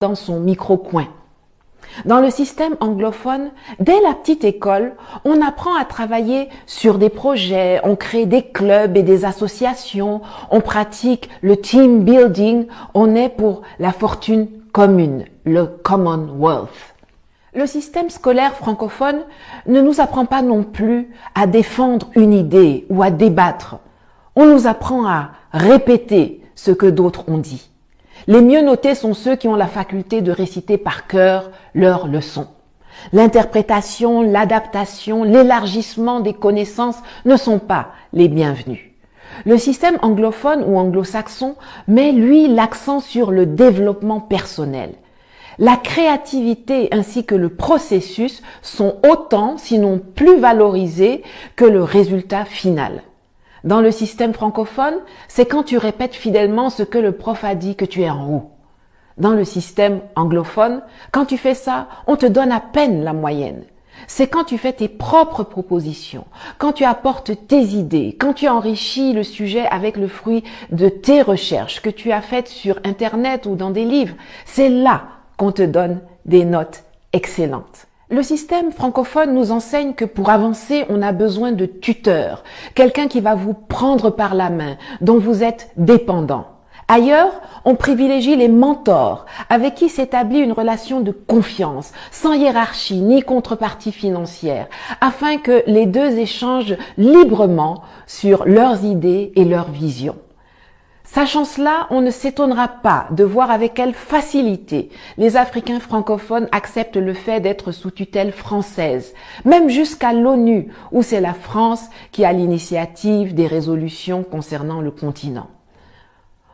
dans son micro-coin. Dans le système anglophone, dès la petite école, on apprend à travailler sur des projets, on crée des clubs et des associations, on pratique le team building, on est pour la fortune commune, le Commonwealth. Le système scolaire francophone ne nous apprend pas non plus à défendre une idée ou à débattre. On nous apprend à répéter ce que d'autres ont dit. Les mieux notés sont ceux qui ont la faculté de réciter par cœur leurs leçons. L'interprétation, l'adaptation, l'élargissement des connaissances ne sont pas les bienvenus. Le système anglophone ou anglo-saxon met, lui, l'accent sur le développement personnel. La créativité ainsi que le processus sont autant, sinon plus valorisés que le résultat final. Dans le système francophone, c'est quand tu répètes fidèlement ce que le prof a dit que tu es en haut. Dans le système anglophone, quand tu fais ça, on te donne à peine la moyenne. C'est quand tu fais tes propres propositions, quand tu apportes tes idées, quand tu enrichis le sujet avec le fruit de tes recherches que tu as faites sur Internet ou dans des livres, c'est là qu'on te donne des notes excellentes. Le système francophone nous enseigne que pour avancer, on a besoin de tuteurs, quelqu'un qui va vous prendre par la main, dont vous êtes dépendant. Ailleurs, on privilégie les mentors, avec qui s'établit une relation de confiance, sans hiérarchie ni contrepartie financière, afin que les deux échangent librement sur leurs idées et leurs visions. Sachant cela, on ne s'étonnera pas de voir avec quelle facilité les Africains francophones acceptent le fait d'être sous tutelle française, même jusqu'à l'ONU, où c'est la France qui a l'initiative des résolutions concernant le continent.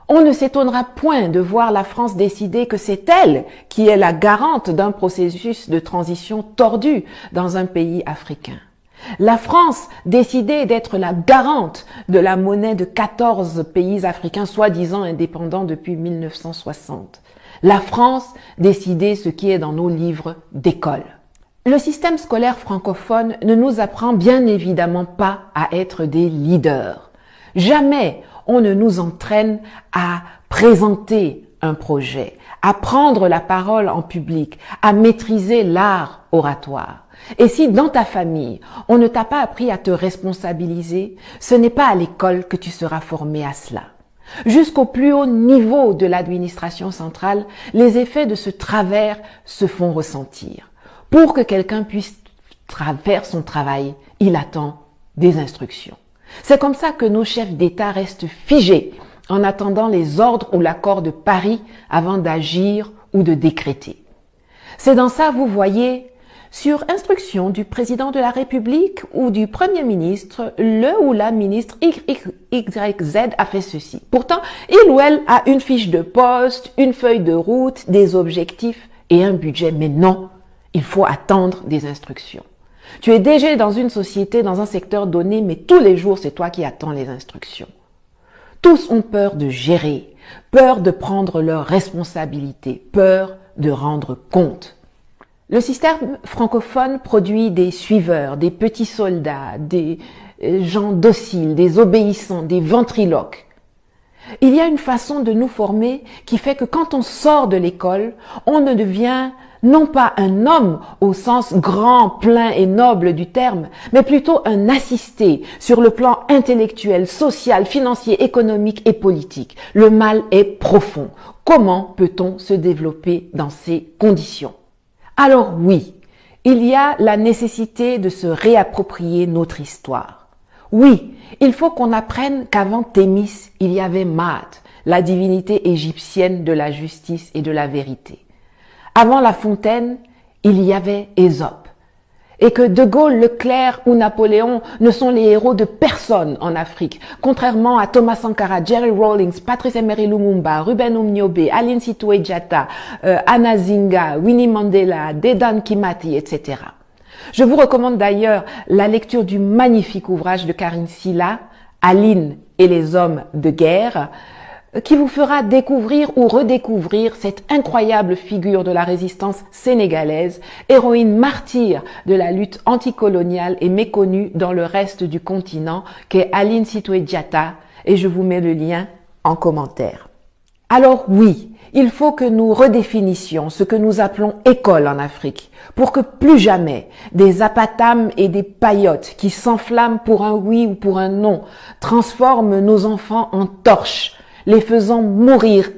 On ne s'étonnera point de voir la France décider que c'est elle qui est la garante d'un processus de transition tordu dans un pays africain. La France décidait d'être la garante de la monnaie de 14 pays africains soi-disant indépendants depuis 1960. La France décidait ce qui est dans nos livres d'école. Le système scolaire francophone ne nous apprend bien évidemment pas à être des leaders. Jamais on ne nous entraîne à présenter un projet, à prendre la parole en public, à maîtriser l'art oratoire. Et si dans ta famille, on ne t'a pas appris à te responsabiliser, ce n'est pas à l'école que tu seras formé à cela. Jusqu'au plus haut niveau de l'administration centrale, les effets de ce travers se font ressentir. Pour que quelqu'un puisse faire son travail, il attend des instructions. C'est comme ça que nos chefs d'État restent figés en attendant les ordres ou l'accord de Paris avant d'agir ou de décréter. C'est dans ça, vous voyez, sur instruction du président de la République ou du Premier ministre, le ou la ministre XYZ a fait ceci. Pourtant, il ou elle a une fiche de poste, une feuille de route, des objectifs et un budget. Mais non, il faut attendre des instructions. Tu es DG dans une société, dans un secteur donné, mais tous les jours, c'est toi qui attends les instructions. Tous ont peur de gérer, peur de prendre leurs responsabilités, peur de rendre compte. Le système francophone produit des suiveurs, des petits soldats, des gens dociles, des obéissants, des ventriloques. Il y a une façon de nous former qui fait que quand on sort de l'école, on ne devient non pas un homme au sens grand, plein et noble du terme, mais plutôt un assisté sur le plan intellectuel, social, financier, économique et politique. Le mal est profond. Comment peut-on se développer dans ces conditions ? Alors oui, il y a la nécessité de se réapproprier notre histoire. Oui, il faut qu'on apprenne qu'avant Thémis, il y avait Maat, la divinité égyptienne de la justice et de la vérité. Avant La Fontaine, il y avait Ésope. Et que De Gaulle, Leclerc ou Napoléon ne sont les héros de personne en Afrique, contrairement à Thomas Sankara, Jerry Rawlings, Patrice Emery Lumumba, Ruben Umniobe, Aline Sitoé Diatta, Anna Zinga, Winnie Mandela, Dedan Kimati, etc. Je vous recommande d'ailleurs la lecture du magnifique ouvrage de Karine Silla, Aline et les hommes de guerre, qui vous fera découvrir ou redécouvrir cette incroyable figure de la résistance sénégalaise, héroïne martyre de la lutte anticoloniale et méconnue dans le reste du continent, qu'est Aline Sitoé Diatta, et je vous mets le lien en commentaire. Alors oui, il faut que nous redéfinissions ce que nous appelons école en Afrique pour que plus jamais des apatames et des paillotes qui s'enflamment pour un oui ou pour un non transforment nos enfants en torches, les faisant mourir